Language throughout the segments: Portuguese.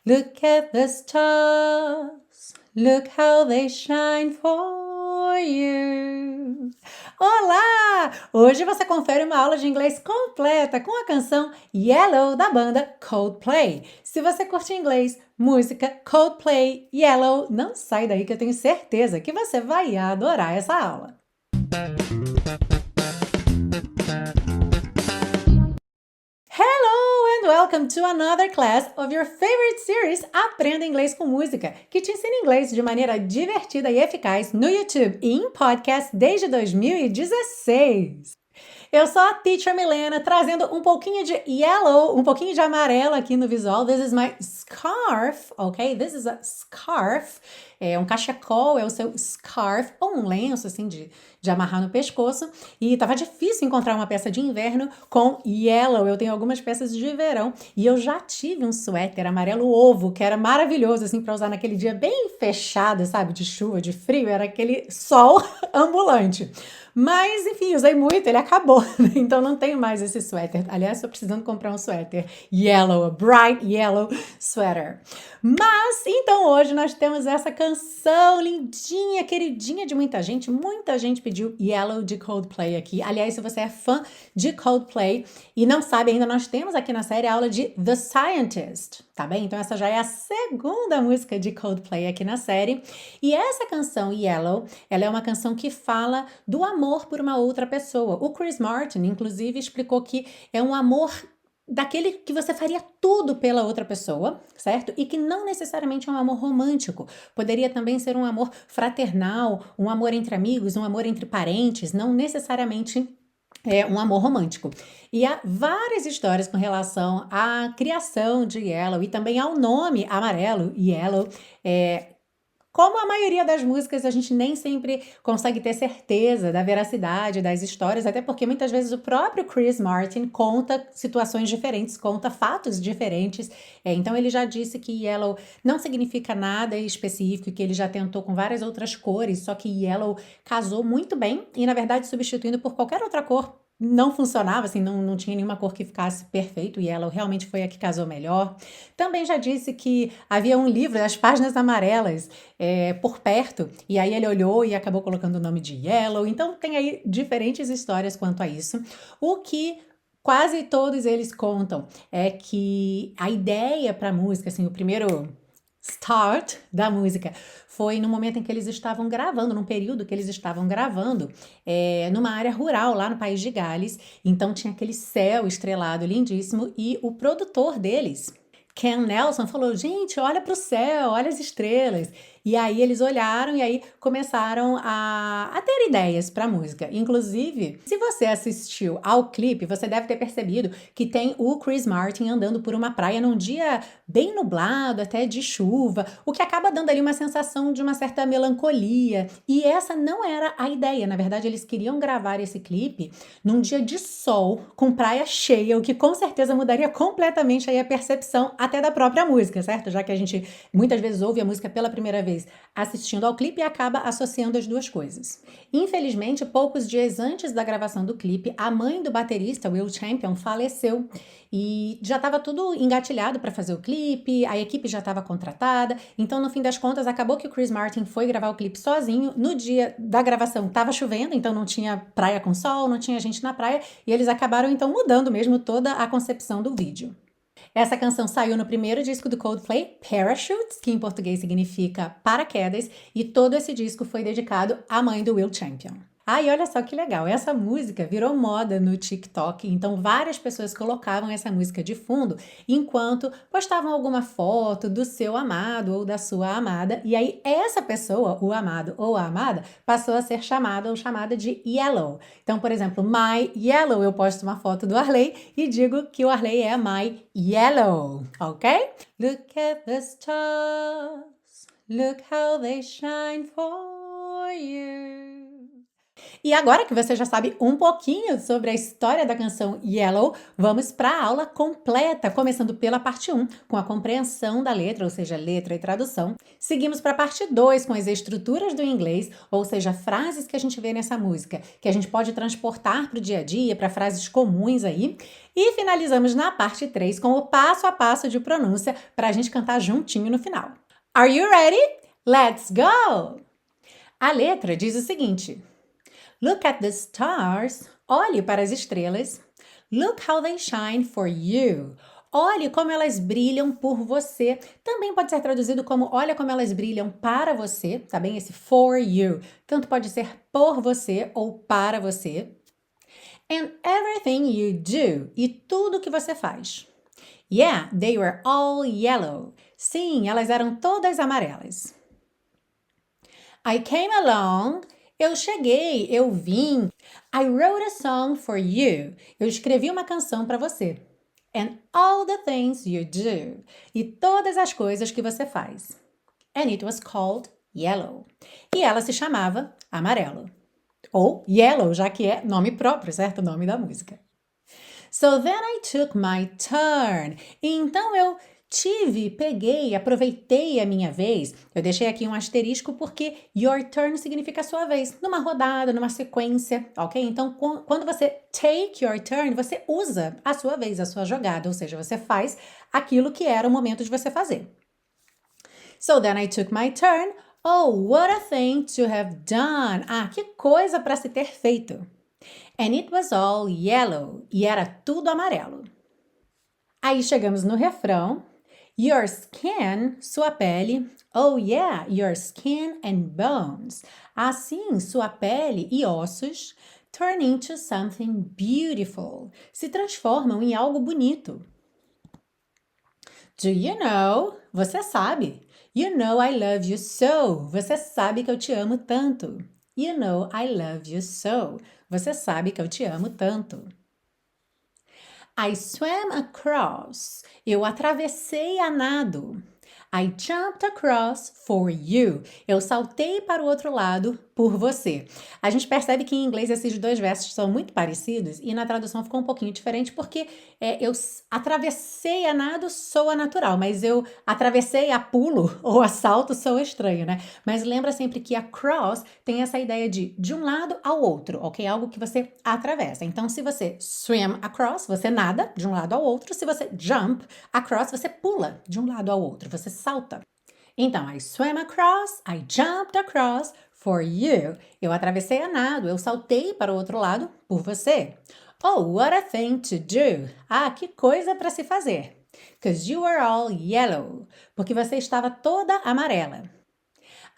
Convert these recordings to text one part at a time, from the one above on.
Look at the stars, look how they shine for you. Olá! Hoje você confere uma aula de inglês completa com a canção Yellow da banda Coldplay. Se você curte inglês, música, Coldplay, Yellow, não sai daí que eu tenho certeza que você vai adorar essa aula. Hello and welcome to another class of your favorite series Aprenda Inglês com Música, que te ensina inglês de maneira divertida e eficaz no YouTube e em podcast desde 2016. Eu sou a Teacher Milena, trazendo um pouquinho de yellow, um pouquinho de amarelo aqui no visual. This is my scarf, ok? This is a scarf. É um cachecol, é o seu scarf, ou um lenço, assim, de amarrar no pescoço. E tava difícil encontrar uma peça de inverno com yellow. Eu tenho algumas peças de verão. E eu já tive um suéter amarelo ovo, que era maravilhoso, assim, para usar naquele dia bem fechado, sabe? De chuva, de frio. Era aquele sol ambulante. Mas, enfim, usei muito, ele acabou, né? Então não tenho mais esse suéter. Aliás, estou precisando comprar um suéter yellow, a bright yellow sweater. Mas, então hoje nós temos essa canção lindinha, queridinha de muita gente pediu Yellow de Coldplay aqui. Aliás, se você é fã de Coldplay e não sabe ainda, nós temos aqui na série a aula de The Scientist, tá bem? Então essa já é a segunda música de Coldplay aqui na série. E essa canção, Yellow, ela é uma canção que fala do amor por uma outra pessoa. O Chris Martin, inclusive, explicou que é um amor daquele que você faria tudo pela outra pessoa, certo? E que não necessariamente é um amor romântico. Poderia também ser um amor fraternal, um amor entre amigos, um amor entre parentes, não necessariamente é um amor romântico. E há várias histórias com relação à criação de Yellow e também ao nome amarelo, Yellow. Como a maioria das músicas, a gente nem sempre consegue ter certeza da veracidade das histórias, até porque muitas vezes o próprio Chris Martin conta situações diferentes, conta fatos diferentes. Então ele já disse que Yellow não significa nada específico, que ele já tentou com várias outras cores, só que Yellow casou muito bem e, na verdade, substituindo por qualquer outra cor não funcionava, assim, não tinha nenhuma cor que ficasse perfeito, e Yellow realmente foi a que casou melhor. Também já disse que havia um livro, As Páginas Amarelas, por perto, e aí ele olhou e acabou colocando o nome de Yellow. Então tem aí diferentes histórias quanto a isso. O que quase todos eles contam é que a ideia para a música, assim, o primeiro start da música foi no momento em que eles estavam gravando, num período que eles estavam gravando, numa área rural lá no país de Gales. Então tinha aquele céu estrelado lindíssimo e o produtor deles, Ken Nelson, falou: gente, olha para o céu, olha as estrelas. E aí eles olharam e aí começaram a ter ideias para a música. Inclusive, se você assistiu ao clipe, você deve ter percebido que tem o Chris Martin andando por uma praia num dia bem nublado, até de chuva, o que acaba dando ali uma sensação de uma certa melancolia. E essa não era a ideia. Na verdade, eles queriam gravar esse clipe num dia de sol, com praia cheia, o que com certeza mudaria completamente aí a percepção até da própria música, certo? Já que a gente muitas vezes ouve a música pela primeira vez assistindo ao clipe e acaba associando as duas coisas. Infelizmente, poucos dias antes da gravação do clipe, a mãe do baterista, Will Champion, faleceu e já estava tudo engatilhado para fazer o clipe, a equipe já estava contratada, então no fim das contas acabou que o Chris Martin foi gravar o clipe sozinho. No dia da gravação estava chovendo, então não tinha praia com sol, não tinha gente na praia, e eles acabaram então mudando mesmo toda a concepção do vídeo. Essa canção saiu no primeiro disco do Coldplay, Parachutes, que em português significa paraquedas, e todo esse disco foi dedicado à mãe do Will Champion. Ah, e olha só que legal, essa música virou moda no TikTok, então várias pessoas colocavam essa música de fundo enquanto postavam alguma foto do seu amado ou da sua amada, e aí essa pessoa, o amado ou a amada, passou a ser chamada ou chamada de Yellow. Então, por exemplo, My Yellow, eu posto uma foto do Arley e digo que o Arley é My Yellow, ok? Look at the stars, look how they shine for you. E agora que você já sabe um pouquinho sobre a história da canção Yellow, vamos para a aula completa, começando pela parte 1, com a compreensão da letra, ou seja, letra e tradução. Seguimos para a parte 2, com as estruturas do inglês, ou seja, frases que a gente vê nessa música, que a gente pode transportar para o dia a dia, para frases comuns aí. E finalizamos na parte 3 com o passo a passo de pronúncia para a gente cantar juntinho no final. Are you ready? Let's go! A letra diz o seguinte: Look at the stars. Olhe para as estrelas. Look how they shine for you. Olhe como elas brilham por você. Também pode ser traduzido como olha como elas brilham para você, tá bem? Esse for you. Tanto pode ser por você ou para você. And everything you do. E tudo que você faz. Yeah, they were all yellow. Sim, elas eram todas amarelas. I came along. Eu cheguei, eu vim. I wrote a song for you. Eu escrevi uma canção para você. And all the things you do. E todas as coisas que você faz. And it was called Yellow. E ela se chamava Amarelo. Ou Yellow, já que é nome próprio, certo? O nome da música. So then I took my turn. Então eu peguei, aproveitei a minha vez. Eu deixei aqui um asterisco porque your turn significa a sua vez, numa rodada, numa sequência, ok? Então, quando você take your turn, você usa a sua vez, a sua jogada, ou seja, você faz aquilo que era o momento de você fazer. So then I took my turn. Oh, what a thing to have done. Ah, que coisa para se ter feito. And it was all yellow. E era tudo amarelo. Aí chegamos no refrão. Your skin, sua pele. Oh yeah, your skin and bones. Assim, sua pele e ossos turn into something beautiful. Se transformam em algo bonito. Do you know? Você sabe. You know I love you so. Você sabe que eu te amo tanto. You know I love you so. Você sabe que eu te amo tanto. I swam across. Eu atravessei a nado. I jumped across for you. Eu saltei para o outro lado por você. A gente percebe que em inglês esses dois versos são muito parecidos e na tradução ficou um pouquinho diferente porque eu atravessei a nado soa natural, mas eu atravessei a pulo ou a salto soa estranho, né? Mas lembra sempre que across tem essa ideia de um lado ao outro, ok? Algo que você atravessa. Então, se você swim across, você nada de um lado ao outro. Se você jump across, você pula de um lado ao outro, você salta. Então, I swam across, I jumped across for you. Eu atravessei a nado, eu saltei para o outro lado por você. Oh, what a thing to do. Ah, que coisa para se fazer. 'Cause you were all yellow. Porque você estava toda amarela.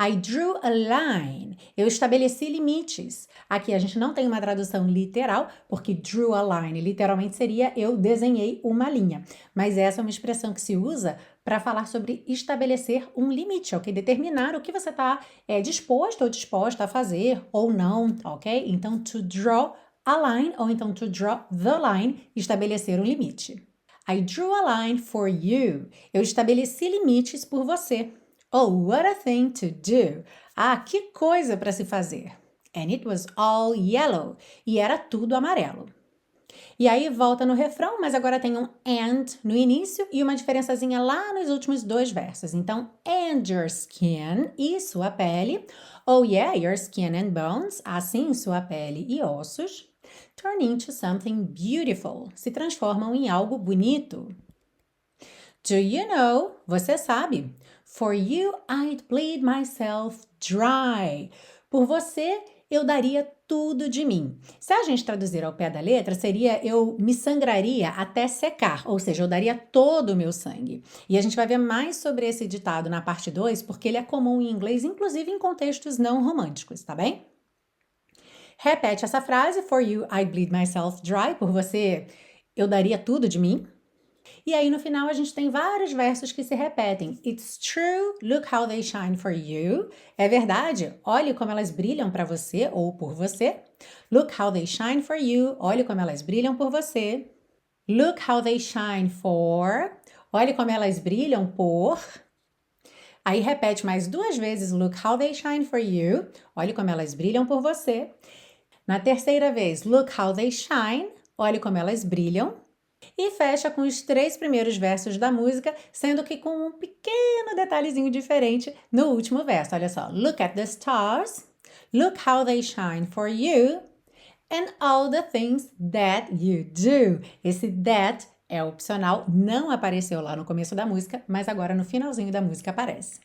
I drew a line. Eu estabeleci limites. Aqui a gente não tem uma tradução literal, porque drew a line literalmente seria eu desenhei uma linha. Mas essa é uma expressão que se usa para falar sobre estabelecer um limite, ok? Determinar o que você está disposto ou disposta a fazer ou não, ok? Então, to draw a line ou então to draw the line, estabelecer um limite. I drew a line for you. Eu estabeleci limites por você. Oh, what a thing to do. Ah, que coisa para se fazer. And it was all yellow. E era tudo amarelo. E aí volta no refrão, mas agora tem um and no início e uma diferençazinha lá nos últimos dois versos. Então, and your skin, e sua pele. Oh yeah, your skin and bones. Assim, sua pele e ossos. Turn into something beautiful. Se transformam em algo bonito. Do you know? Você sabe. For you, I'd bleed myself dry. Por você, eu daria tudo de mim. Se a gente traduzir ao pé da letra, seria eu me sangraria até secar, ou seja, eu daria todo o meu sangue. E a gente vai ver mais sobre esse ditado na parte 2, porque ele é comum em inglês, inclusive em contextos não românticos, tá bem? Repete essa frase, for you, I'd bleed myself dry. Por você, eu daria tudo de mim. E aí no final a gente tem vários versos que se repetem. It's true, look how they shine for you. É verdade, olhe como elas brilham para você ou por você. Look how they shine for you. Olhe como elas brilham por você. Look how they shine for. Olhe como elas brilham por. Aí repete mais duas vezes, look how they shine for you. Olhe como elas brilham por você. Na terceira vez, look how they shine. Olhe como elas brilham. E fecha com os 3 primeiros versos da música, sendo que com um pequeno detalhezinho diferente no último verso. Olha só. Look at the stars. Look how they shine for you. And all the things that you do. Esse that é opcional, não apareceu lá no começo da música, mas agora no finalzinho da música aparece.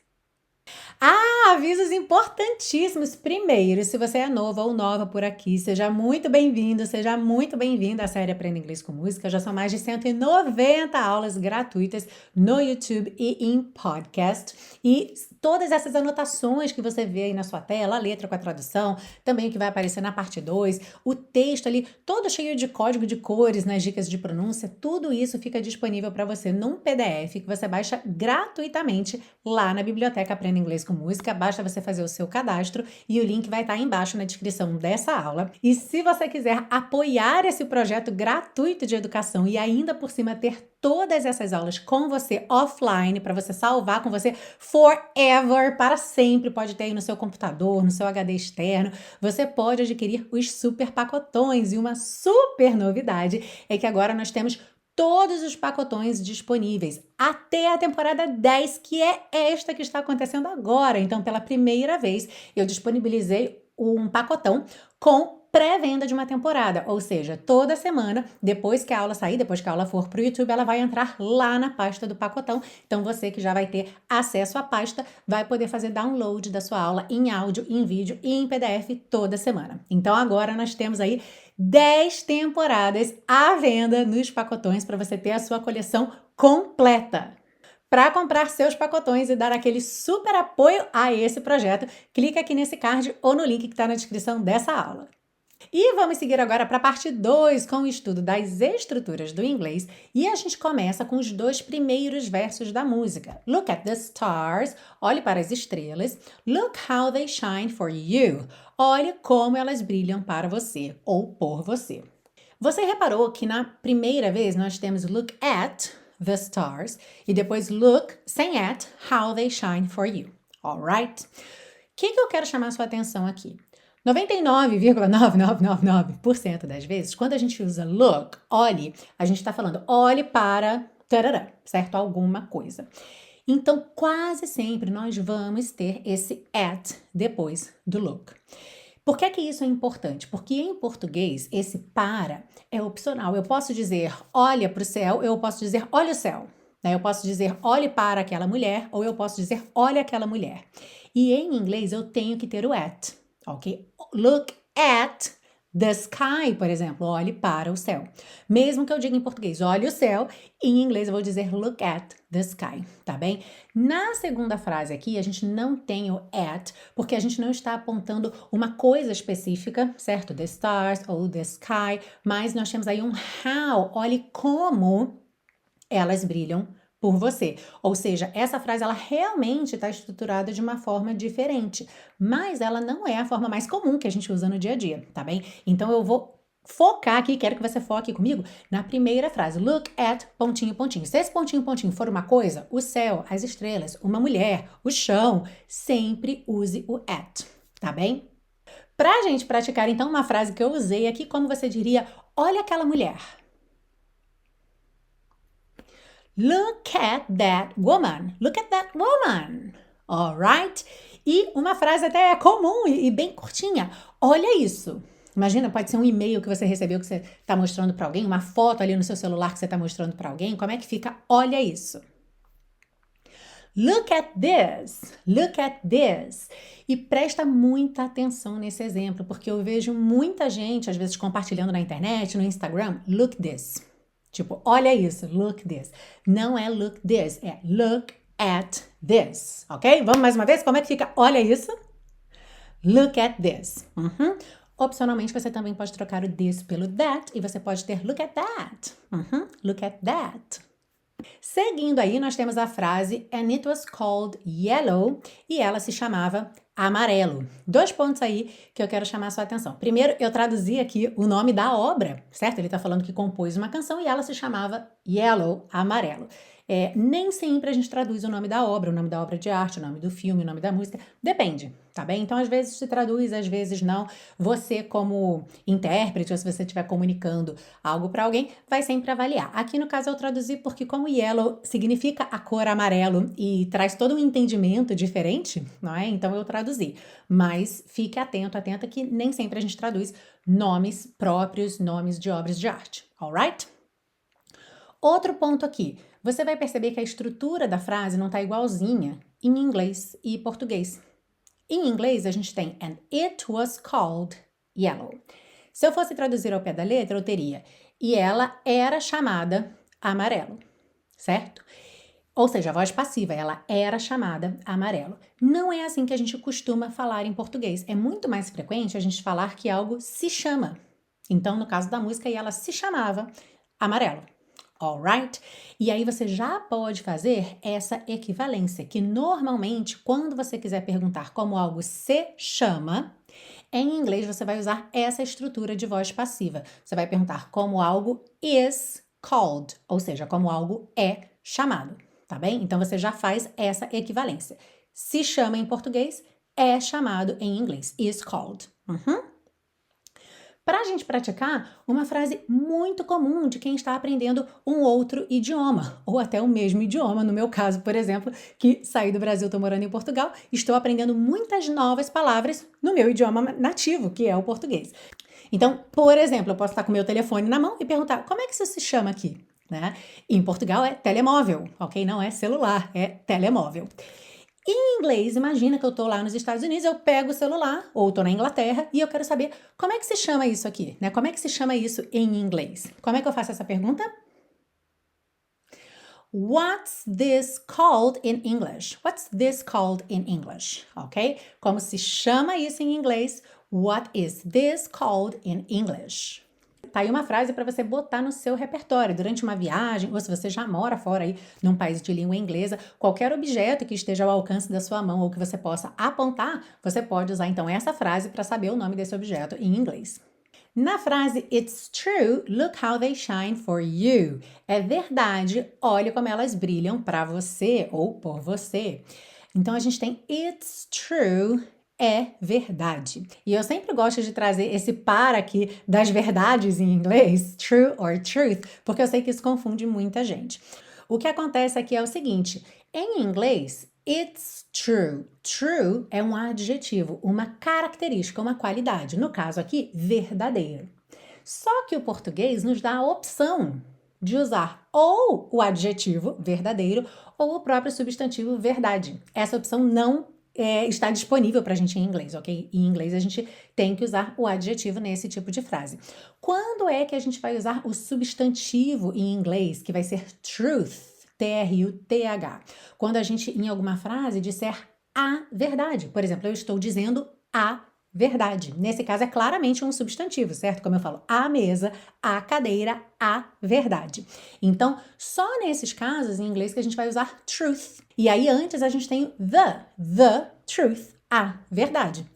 Avisos importantíssimos. Primeiro, se você é novo ou nova por aqui, seja muito bem-vindo, seja muito bem-vinda à série Aprenda Inglês com Música. Já são mais de 190 aulas gratuitas no YouTube e em podcast. E todas essas anotações que você vê aí na sua tela, a letra com a tradução, também o que vai aparecer na parte 2, o texto ali, todo cheio de código de cores, nas dicas de pronúncia, tudo isso fica disponível para você num PDF que você baixa gratuitamente lá na biblioteca Aprenda Inglês com Música. Basta você fazer o seu cadastro e o link vai estar embaixo na descrição dessa aula. E se você quiser apoiar esse projeto gratuito de educação e ainda por cima ter todas essas aulas com você offline, para você salvar com você forever, para sempre, pode ter aí no seu computador, no seu HD externo, você pode adquirir os super pacotões. E uma super novidade é que agora nós temos todos os pacotões disponíveis até a temporada 10, que é esta que está acontecendo agora. Então, pela primeira vez, eu disponibilizei um pacotão com pré-venda de uma temporada, ou seja, toda semana, depois que a aula sair, depois que a aula for para o YouTube, ela vai entrar lá na pasta do pacotão. Então, você que já vai ter acesso à pasta, vai poder fazer download da sua aula em áudio, em vídeo e em PDF toda semana. Então, agora nós temos aí 10 temporadas à venda nos pacotões para você ter a sua coleção completa. Para comprar seus pacotões e dar aquele super apoio a esse projeto, clica aqui nesse card ou no link que está na descrição dessa aula. E vamos seguir agora para a parte 2 com o estudo das estruturas do inglês e a gente começa com os 2 primeiros versos da música. Look at the stars, olhe para as estrelas. Look how they shine for you. Olhe como elas brilham para você ou por você. Você reparou que na primeira vez nós temos look at the stars e depois look, sem at, how they shine for you. Alright? O que eu quero chamar a sua atenção aqui? 99,9999% das vezes, quando a gente usa look, olhe, a gente está falando olhe para tarará, certo? Alguma coisa. Então, quase sempre nós vamos ter esse at depois do look. Por que isso é importante? Porque em português, esse para é opcional. Eu posso dizer olha para o céu, eu posso dizer olha o céu. Eu posso dizer olhe para aquela mulher, ou eu posso dizer olha aquela mulher. E em inglês eu tenho que ter o at. Ok? Look at the sky, por exemplo, olhe para o céu. Mesmo que eu diga em português, olhe o céu, em inglês eu vou dizer look at the sky, tá bem? Na segunda frase aqui, a gente não tem o at, porque a gente não está apontando uma coisa específica, certo? The stars ou the sky, mas nós temos aí um how, olhe como elas brilham por você. Ou seja, essa frase ela realmente está estruturada de uma forma diferente, mas ela não é a forma mais comum que a gente usa no dia a dia, tá bem? Então eu vou focar aqui, quero que você foque comigo na primeira frase. Look at pontinho, pontinho. Se esse pontinho, pontinho for uma coisa, o céu, as estrelas, uma mulher, o chão, sempre use o at, tá bem? Pra gente praticar então uma frase que eu usei aqui, como você diria, olha aquela mulher. Look at that woman. Look at that woman. Alright? E uma frase até comum e bem curtinha. Olha isso. Imagina, pode ser um e-mail que você recebeu que você está mostrando para alguém, uma foto ali no seu celular que você está mostrando para alguém. Como é que fica? Olha isso. Look at this. Look at this. E presta muita atenção nesse exemplo, porque eu vejo muita gente, às vezes, compartilhando na internet, no Instagram. Look this. Tipo, olha isso, look this. Não é look this, é look at this, ok? Vamos mais uma vez? Como é que fica? Olha isso. Look at this. Opcionalmente, você também pode trocar o this pelo that e você pode ter look at that. Look at that. Seguindo aí, nós temos a frase and it was called yellow e ela se chamava amarelo. 2 pontos aí que eu quero chamar a sua atenção. Primeiro, eu traduzi aqui o nome da obra, certo? Ele está falando que compôs uma canção e ela se chamava Yellow, amarelo. Nem sempre a gente traduz o nome da obra de arte, o nome do filme, o nome da música, depende, tá bem? Então, às vezes se traduz, às vezes não. Você, como intérprete, ou se você estiver comunicando algo para alguém, vai sempre avaliar. Aqui, no caso, eu traduzi porque como yellow significa a cor amarelo e traz todo um entendimento diferente, não é? Então, eu traduzi. Mas fique atenta que nem sempre a gente traduz nomes próprios, nomes de obras de arte, alright? Outro ponto aqui, você vai perceber que a estrutura da frase não está igualzinha em inglês e português. Em inglês, a gente tem and it was called yellow. Se eu fosse traduzir ao pé da letra, eu teria e ela era chamada amarelo, certo? Ou seja, a voz passiva, ela era chamada amarelo. Não é assim que a gente costuma falar em português. É muito mais frequente a gente falar que algo se chama. Então, no caso da música, ela se chamava amarelo. Alright? E aí você já pode fazer essa equivalência, que normalmente, quando você quiser perguntar como algo se chama, em inglês você vai usar essa estrutura de voz passiva. Você vai perguntar como algo is called, ou seja, como algo é chamado. Tá bem? Então, você já faz essa equivalência. Se chama em português, é chamado em inglês. Is called. Para a gente praticar, uma frase muito comum de quem está aprendendo um outro idioma, ou até o mesmo idioma, no meu caso, por exemplo, que saí do Brasil, estou morando em Portugal, estou aprendendo muitas novas palavras no meu idioma nativo, que é o português. Então, por exemplo, eu posso estar com o meu telefone na mão e perguntar, como é que isso se chama aqui? Né? Em Portugal é telemóvel, ok? Não é celular, é telemóvel. Em inglês, imagina que eu estou lá nos Estados Unidos, eu pego o celular, ou estou na Inglaterra, e eu quero saber como é que se chama isso aqui, né? Como é que se chama isso em inglês? Como é que eu faço essa pergunta? What's this called in English? What's this called in English? Ok? Como se chama isso em inglês? What is this called in English? Tá aí uma frase para você botar no seu repertório durante uma viagem, ou se você já mora fora aí num país de língua inglesa, qualquer objeto que esteja ao alcance da sua mão ou que você possa apontar, você pode usar então essa frase para saber o nome desse objeto em inglês. Na frase It's true, look how they shine for you. É verdade, olhe como elas brilham para você ou por você. Então a gente tem It's true, é verdade. E eu sempre gosto de trazer esse par aqui das verdades em inglês, true or truth, porque eu sei que isso confunde muita gente. O que acontece aqui é o seguinte, em inglês, it's true. True é um adjetivo, uma característica, uma qualidade. No caso aqui, verdadeiro. Só que o português nos dá a opção de usar ou o adjetivo verdadeiro ou o próprio substantivo verdade. Essa opção não está disponível para a gente em inglês, ok? Em inglês a gente tem que usar o adjetivo nesse tipo de frase. Quando é que a gente vai usar o substantivo em inglês, que vai ser truth, T-R-U-T-H? Quando a gente, em alguma frase, disser a verdade. Por exemplo, eu estou dizendo a verdade. Nesse caso, é claramente um substantivo, certo? Como eu falo, a mesa, a cadeira, a verdade. Então, só nesses casos, em inglês, que a gente vai usar truth. E aí, antes, a gente tem the truth, a verdade.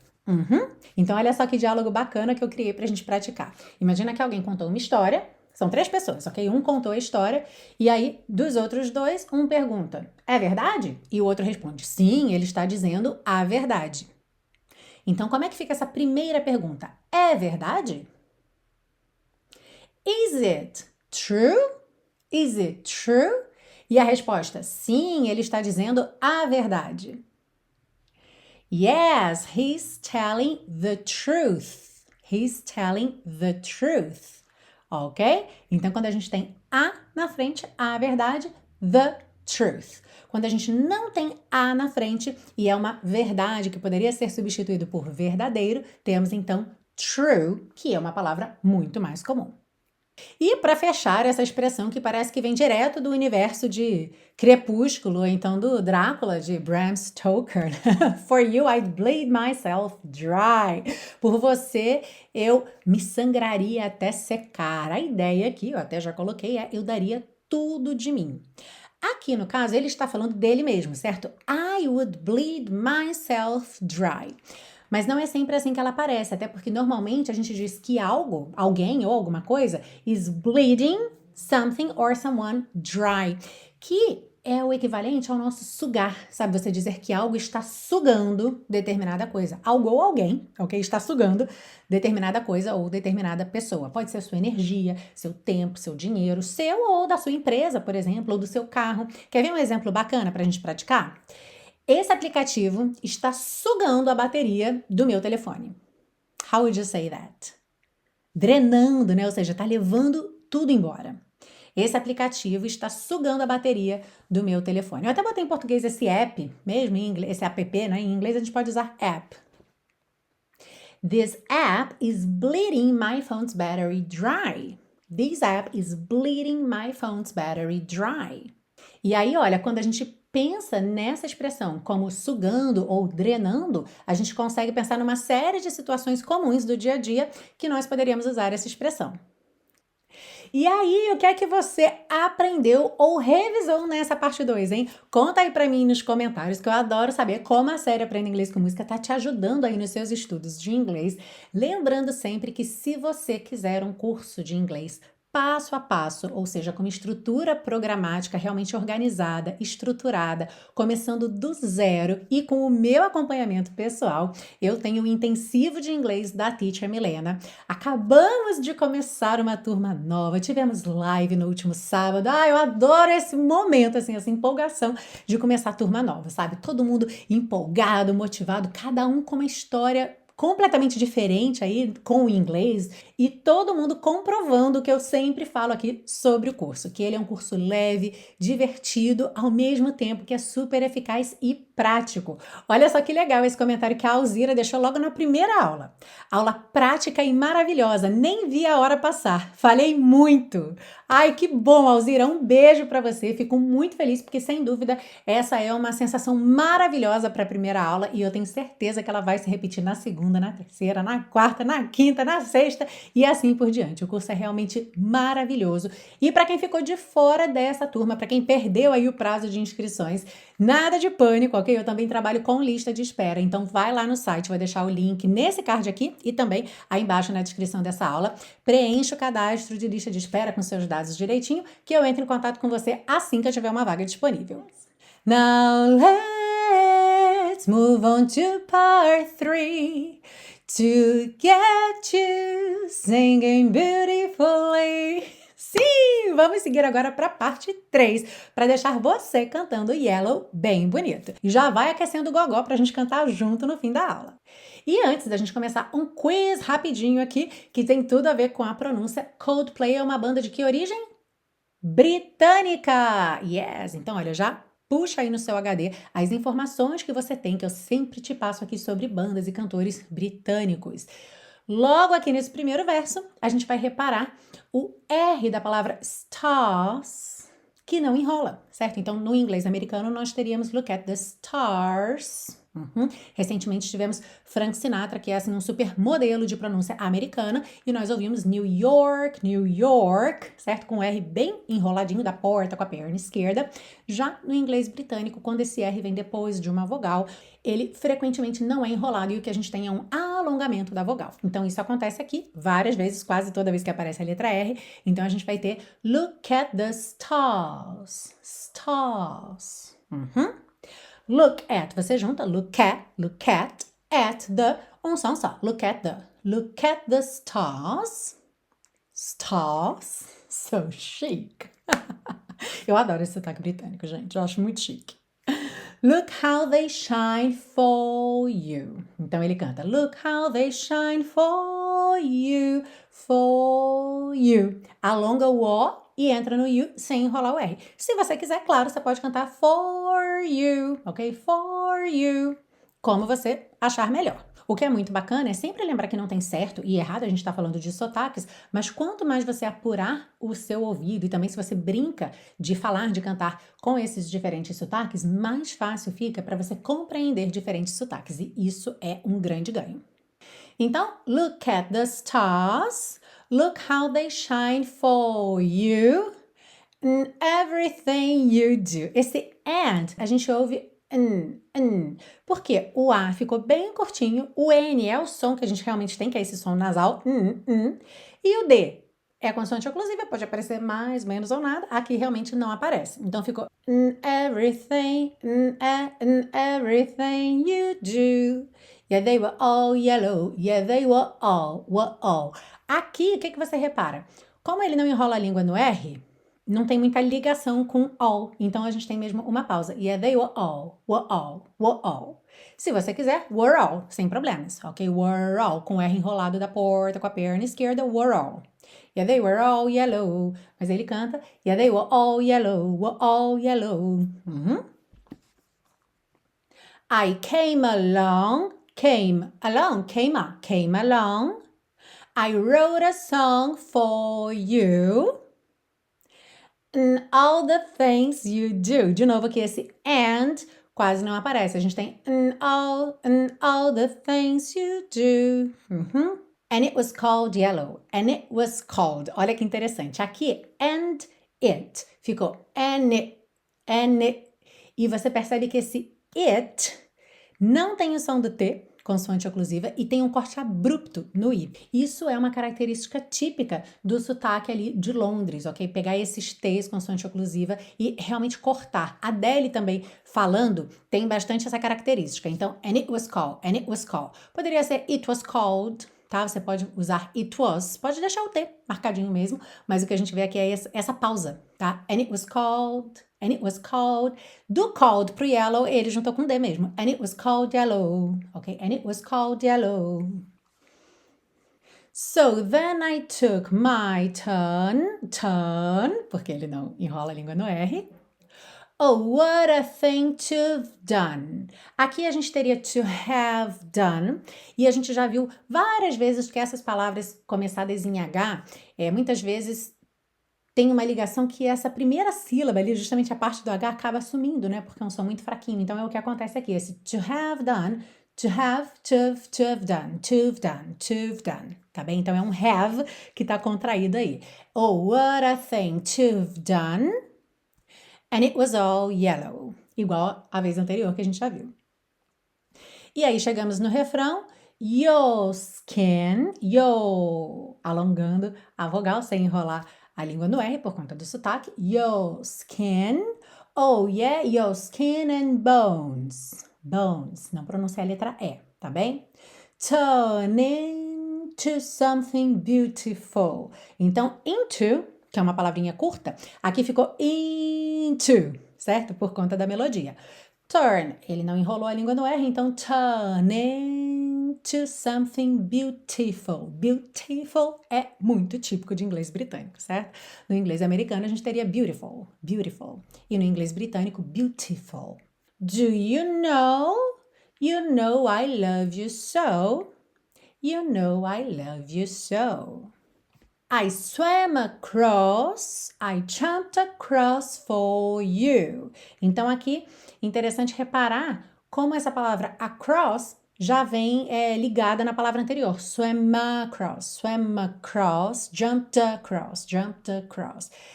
Então, olha só que diálogo bacana que eu criei pra gente praticar. Imagina que alguém contou uma história, são 3 pessoas, ok? Um contou a história e aí, dos outros 2, um pergunta, é verdade? E o outro responde, sim, ele está dizendo a verdade. Então, como é que fica essa primeira pergunta? É verdade? Is it true? Is it true? E a resposta, sim, ele está dizendo a verdade. Yes, he's telling the truth. He's telling the truth. Ok? Então, quando a gente tem a na frente, a verdade, the truth. Quando a gente não tem a na frente e é uma verdade que poderia ser substituído por verdadeiro, temos então true, que é uma palavra muito mais comum. E para fechar essa expressão que parece que vem direto do universo de Crepúsculo, ou então do Drácula de Bram Stoker. For you I'd bleed myself dry. Por você eu me sangraria até secar. A ideia aqui, eu até já coloquei, é eu daria tudo de mim. Aqui, no caso, ele está falando dele mesmo, certo? I would bleed myself dry. Mas não é sempre assim que ela aparece, até porque normalmente a gente diz que algo, alguém ou alguma coisa is bleeding something or someone dry, que é o equivalente ao nosso sugar, sabe? Você dizer que algo está sugando determinada coisa. Algo ou alguém, ok? Está sugando determinada coisa ou determinada pessoa. Pode ser a sua energia, seu tempo, seu dinheiro, seu ou da sua empresa, por exemplo, ou do seu carro. Quer ver um exemplo bacana para a gente praticar? Esse aplicativo está sugando a bateria do meu telefone. How would you say that? Drenando, né? Ou seja, está levando tudo embora. Esse aplicativo está sugando a bateria do meu telefone. Eu até botei em português esse app, mesmo em inglês, esse app, né? Em inglês a gente pode usar app. This app is bleeding my phone's battery dry. This app is bleeding my phone's battery dry. E aí, olha, quando a gente pensa nessa expressão como sugando ou drenando, a gente consegue pensar numa série de situações comuns do dia a dia que nós poderíamos usar essa expressão. E aí, o que é que você aprendeu ou revisou nessa parte 2, hein? Conta aí pra mim nos comentários, que eu adoro saber como a série Aprenda Inglês com Música tá te ajudando aí nos seus estudos de inglês. Lembrando sempre que se você quiser um curso de inglês passo a passo, ou seja, com uma estrutura programática realmente organizada, estruturada, começando do zero e com o meu acompanhamento pessoal, eu tenho o intensivo de inglês da Teacher Milena. Acabamos de começar uma turma nova, tivemos live no último sábado. Eu adoro esse momento, assim, essa empolgação de começar a turma nova, sabe? Todo mundo empolgado, motivado, cada um com uma história completamente diferente aí com o inglês e todo mundo comprovando o que eu sempre falo aqui sobre o curso, que ele é um curso leve, divertido, ao mesmo tempo que é super eficaz e prático. Olha só que legal esse comentário que a Alzira deixou logo na primeira aula. Aula prática e maravilhosa, nem vi a hora passar, falei muito. Ai, que bom, Alzira, um beijo para você, fico muito feliz porque sem dúvida essa é uma sensação maravilhosa para a primeira aula e eu tenho certeza que ela vai se repetir na segunda, na terceira, na quarta, na quinta, na sexta e assim por diante. O curso é realmente maravilhoso. E para quem ficou de fora dessa turma, para quem perdeu aí o prazo de inscrições, nada de pânico, ok? Eu também trabalho com lista de espera, então vai lá no site, vou deixar o link nesse card aqui e também aí embaixo na descrição dessa aula. Preencha o cadastro de lista de espera com seus dados direitinho, que eu entro em contato com você assim que eu tiver uma vaga disponível. Now let's move on to part 3 to get you singing beautifully. Sim, vamos seguir agora para a parte 3, para deixar você cantando Yellow bem bonito. E já vai aquecendo o gogó para a gente cantar junto no fim da aula. E antes da gente começar, um quiz rapidinho aqui, que tem tudo a ver com a pronúncia. Coldplay é uma banda de que origem? Britânica! Yes! Então, olha, já puxa aí no seu HD as informações que você tem, que eu sempre te passo aqui sobre bandas e cantores britânicos. Logo aqui nesse primeiro verso, a gente vai reparar o R da palavra stars, que não enrola, certo? Então, no inglês americano, nós teríamos look at the stars. Recentemente tivemos Frank Sinatra, que é assim um super modelo de pronúncia americana, e nós ouvimos New York, New York, certo? Com o R bem enroladinho da porta com a perna esquerda. Já no inglês britânico, quando esse R vem depois de uma vogal, ele frequentemente não é enrolado e o que a gente tem é um alongamento da vogal. Então isso acontece aqui várias vezes, quase toda vez que aparece a letra R. Então a gente vai ter look at the stars, stars. Look at, você junta look at the, um som só. Look at the stars. Stars. So chic. Eu adoro esse sotaque britânico, gente. Eu acho muito chique. Look how they shine for you. Então ele canta look how they shine for you, for you. Alonga o O e entra no you sem enrolar o R. Se você quiser, claro, você pode cantar for you, ok? For you. Como você achar melhor. O que é muito bacana é sempre lembrar que não tem certo e errado, a gente está falando de sotaques, mas quanto mais você apurar o seu ouvido e também se você brinca de falar, de cantar com esses diferentes sotaques, mais fácil fica para você compreender diferentes sotaques e isso é um grande ganho. Então, look at the stars, look how they shine for you in everything you do. Esse and, a gente ouve porque o A ficou bem curtinho, o N é o som que a gente realmente tem, que é esse som nasal, e o D É consoante oclusiva, pode aparecer mais, menos ou nada. Aqui realmente não aparece. Então ficou in everything you do. Yeah, they were all yellow. Yeah, they were all. Aqui, o que você repara? Como ele não enrola a língua no R, não tem muita ligação com all. Então a gente tem mesmo uma pausa. Yeah, they were all, were all, were all. Se você quiser, were all, sem problemas, ok? Were all, com o R enrolado da porta, com a perna esquerda, were all. Yeah, they were all yellow. Mas ele canta, yeah, they were all yellow, were all yellow. I came along. I wrote a song for you. And all the things you do. De novo aqui esse and quase não aparece. A gente tem and all the things you do. And it was called yellow. And it was called. Olha que interessante. Aqui, and it. Ficou and it. E você percebe que esse it não tem o som do T, consoante oclusiva, e tem um corte abrupto no I. Isso é uma característica típica do sotaque ali de Londres, ok? Pegar esses T's, consoante oclusiva, e realmente cortar. A Adele também, falando, tem bastante essa característica. Então, and it was called. Poderia ser it was called, tá? Você pode usar it was, pode deixar o T marcadinho mesmo, mas o que a gente vê aqui é essa pausa, tá? And it was called. Do called pro yellow, ele juntou com D mesmo. And it was called yellow, ok? And it was called yellow. So then I took my turn, porque ele não enrola a língua no R. Oh, what a thing to have done. Aqui a gente teria to have done, e a gente já viu várias vezes que essas palavras começadas em H, muitas vezes tem uma ligação que essa primeira sílaba ali, justamente a parte do H, acaba sumindo, né? Porque é um som muito fraquinho. Então é o que acontece aqui. Esse to have done, to have done. Tá bem? Então é um have que tá contraído aí. Oh, what a thing to have done. And it was all yellow. Igual a vez anterior que a gente já viu. E aí chegamos no refrão. Your skin, alongando a vogal sem enrolar a língua no R por conta do sotaque. Your skin. Oh, yeah, your skin and bones. Bones. Não pronuncia a letra E, tá bem? Turn into something beautiful. Então, into, que é uma palavrinha curta, aqui ficou into, certo? Por conta da melodia. Turn, ele não enrolou a língua no R, então turn into something beautiful. Beautiful é muito típico de inglês britânico, certo? No inglês americano a gente teria beautiful. E no inglês britânico, beautiful. Do you know? You know I love you so. You know I love you so. I swam across, I jumped across for you. Então aqui, interessante reparar como essa palavra across já vem ligada na palavra anterior. Swam across, jumped across.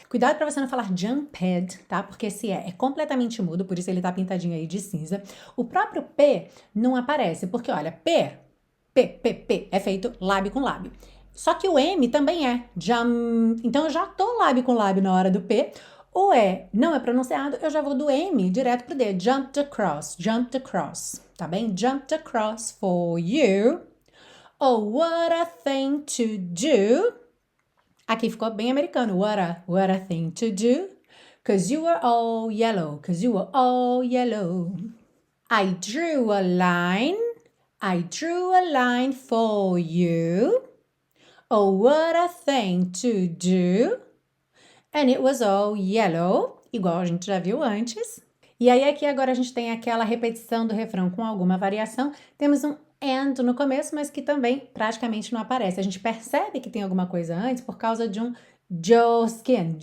Cuidado para você não falar jumped, tá? Porque esse é completamente mudo, por isso ele tá pintadinho aí de cinza. O próprio P não aparece, porque olha, P, é feito lábio com lábio. Só que o M também é jump. Então eu já tô lábio com lábio na hora do P. O E não é pronunciado, eu já vou do M direto pro D. Jumped across. Tá bem? Jumped across for you. Oh, what a thing to do. Aqui ficou bem americano. What a thing to do. 'Cause you were all yellow. I drew a line for you. Oh, what a thing to do. And it was all yellow, igual a gente já viu antes. E aí aqui agora a gente tem aquela repetição do refrão com alguma variação. Temos um and no começo, mas que também praticamente não aparece. A gente percebe que tem alguma coisa antes por causa de um Joe skin,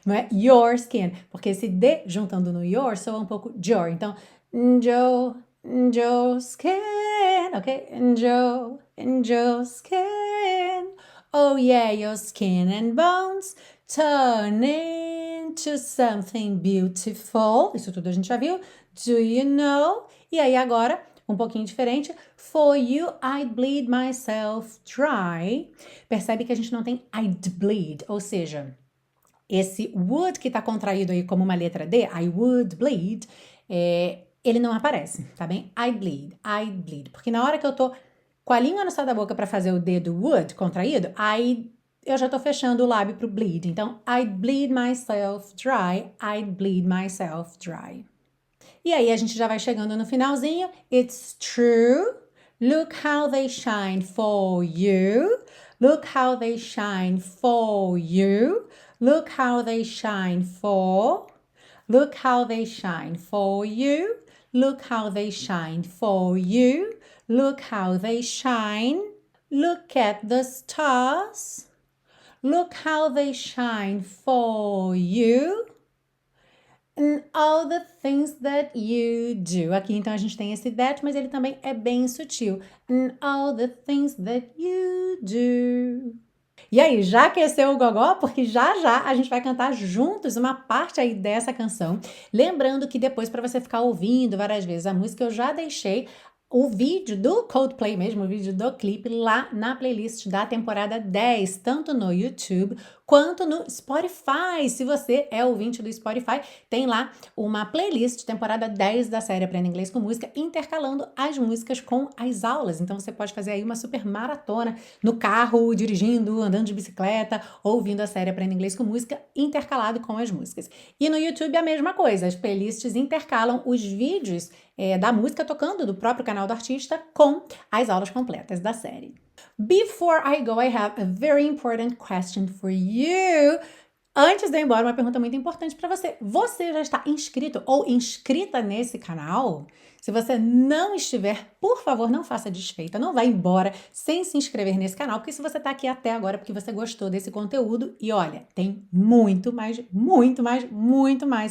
não é your skin, porque esse D juntando no your soa um pouco Joe. Então, Joe skin, ok? Joe skin. Oh yeah, your skin and bones turn into something beautiful. Isso tudo a gente já viu. Do you know? E aí agora, um pouquinho diferente. For you, I'd bleed myself dry. Percebe que a gente não tem I'd bleed, ou seja, esse would que está contraído aí como uma letra D, I would bleed, ele não aparece, tá bem? I'd bleed. Porque na hora que eu tô com a língua no céu da boca para fazer o D do would contraído, eu já tô fechando o lábio pro bleed. Então, I'd bleed myself dry, I'd bleed myself dry. E aí a gente já vai chegando no finalzinho. It's true. Look how they shine for you. Look how they shine for you. Look how they shine for. Look how they shine for you. Look how they shine for you. Look how they shine. Look at the stars. Look how they shine for you. And all the things that you do. Aqui então a gente tem esse that, mas ele também é bem sutil. And all the things that you do. E aí, já aqueceu o gogó? Porque já a gente vai cantar juntos uma parte aí dessa canção. Lembrando que depois, para você ficar ouvindo várias vezes a música, eu já deixei o vídeo do Coldplay mesmo, o vídeo do clipe, lá na playlist da temporada 10, tanto no YouTube quanto no Spotify. Se você é ouvinte do Spotify, tem lá uma playlist temporada 10 da série Aprenda Inglês com Música, intercalando as músicas com as aulas. Então você pode fazer aí uma super maratona no carro, dirigindo, andando de bicicleta, ouvindo a série Aprenda Inglês com Música, intercalado com as músicas. E no YouTube a mesma coisa, as playlists intercalam os vídeos da música tocando do próprio canal do artista com as aulas completas da série. Before I go, I have a very important question for you. Antes de eu ir embora, uma pergunta muito importante para você. Você já está inscrito ou inscrita nesse canal? Se você não estiver, por favor, não faça desfeita, não vá embora sem se inscrever nesse canal, porque se você está aqui até agora porque você gostou desse conteúdo, e olha, tem muito mais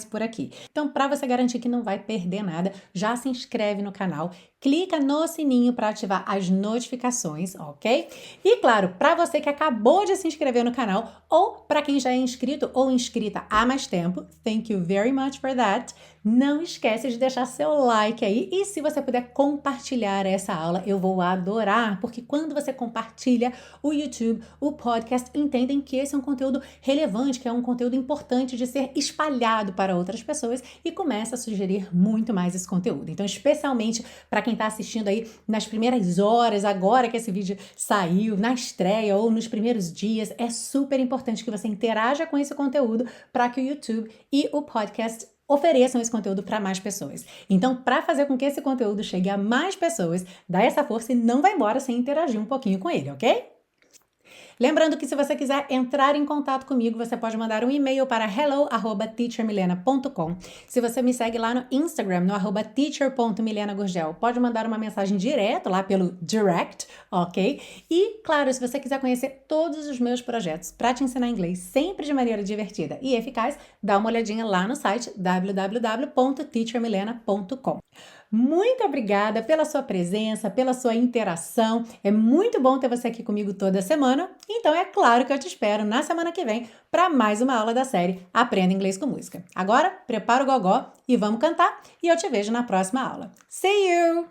por aqui. Então, para você garantir que não vai perder nada, já se inscreve no canal, clica no sininho para ativar as notificações, ok? E claro, para você que acabou de se inscrever no canal, ou para quem já é inscrito ou inscrita há mais tempo, thank you very much for that. Não esquece de deixar seu like aí e se você puder compartilhar essa aula, eu vou adorar, porque quando você compartilha, o YouTube, o podcast entendem que esse é um conteúdo relevante, que é um conteúdo importante de ser espalhado para outras pessoas e começa a sugerir muito mais esse conteúdo. Então, especialmente para quem está assistindo aí nas primeiras horas, agora que esse vídeo saiu, na estreia ou nos primeiros dias, é super importante que você interaja com esse conteúdo para que o YouTube e o podcast ofereçam esse conteúdo para mais pessoas. Então, para fazer com que esse conteúdo chegue a mais pessoas, dá essa força e não vai embora sem interagir um pouquinho com ele, ok? Lembrando que se você quiser entrar em contato comigo, você pode mandar um e-mail para hello@teachermilena.com. Se você me segue lá no Instagram, no @teacher.milenagurgel, pode mandar uma mensagem direto lá pelo direct, ok? E, claro, se você quiser conhecer todos os meus projetos para te ensinar inglês sempre de maneira divertida e eficaz, dá uma olhadinha lá no site www.teachermilena.com. Muito obrigada pela sua presença, pela sua interação. É muito bom ter você aqui comigo toda semana. Então é claro que eu te espero na semana que vem para mais uma aula da série Aprenda Inglês com Música. Agora, prepara o gogó e vamos cantar. E eu te vejo na próxima aula. See you!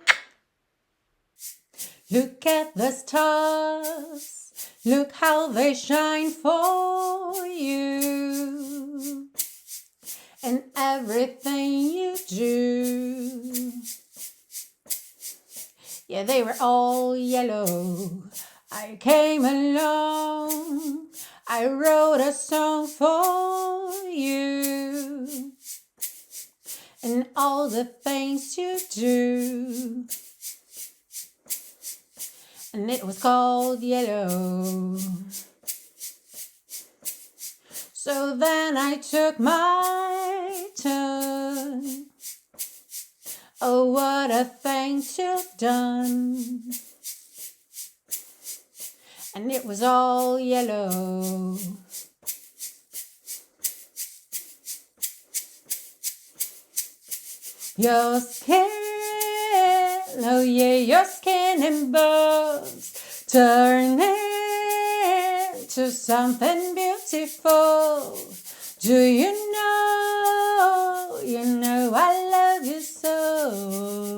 Look at the stars. Look how they shine for you. And everything you do. Yeah, they were all yellow. I came along. I wrote a song for you. And all the things you do. And it was called yellow. So then I took my turn. Oh, what a thing to have done. And it was all yellow. Your skin, oh yeah, your skin and bones turn into something beautiful. Do you know I love you so.